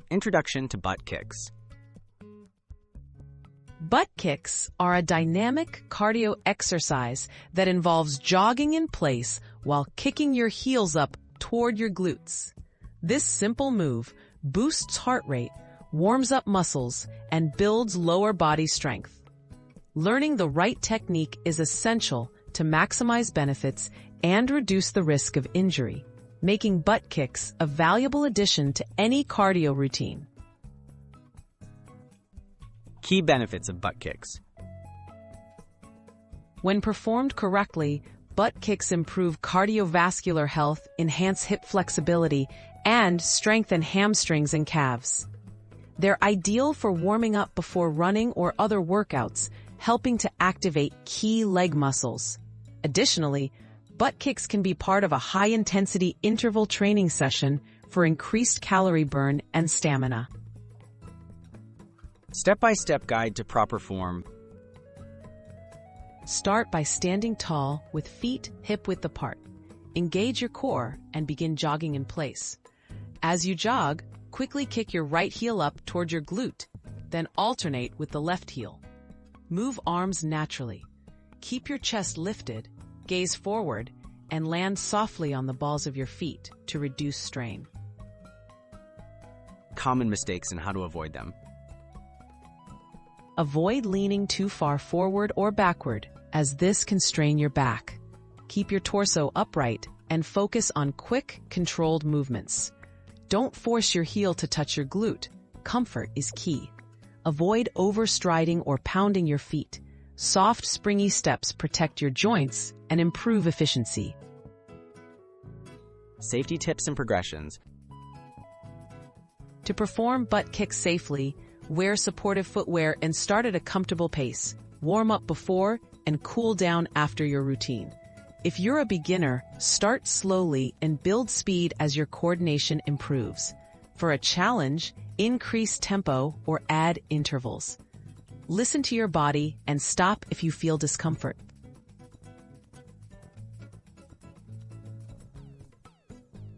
Introduction to butt kicks. Butt kicks are a dynamic cardio exercise that involves jogging in place while kicking your heels up toward your glutes. This simple move boosts heart rate, warms up muscles, and builds lower body strength. Learning the right technique is essential to maximize benefits and reduce the risk of injury, making butt kicks a valuable addition to any cardio routine. Key benefits of butt kicks. When performed correctly, butt kicks improve cardiovascular health, enhance hip flexibility, and strengthen hamstrings and calves. They're ideal for warming up before running or other workouts, helping to activate key leg muscles. Additionally, butt kicks can be part of a high-intensity interval training session for increased calorie burn and stamina. Step-by-step guide to proper form. Start by standing tall with feet hip-width apart. Engage your core and begin jogging in place. As you jog, quickly kick your right heel up toward your glute, then alternate with the left heel. Move arms naturally. Keep your chest lifted, gaze forward, and land softly on the balls of your feet to reduce strain. Common mistakes and how to avoid them. Avoid leaning too far forward or backward, as this can strain your back. Keep your torso upright and focus on quick, controlled movements. Don't force your heel to touch your glute. Comfort is key. Avoid overstriding or pounding your feet. Soft, springy steps protect your joints and improve efficiency. Safety tips and progressions. To perform butt kicks safely, wear supportive footwear and start at a comfortable pace. Warm up before and cool down after your routine. If you're a beginner, start slowly and build speed as your coordination improves. For a challenge, increase tempo or add intervals. Listen to your body and stop if you feel discomfort.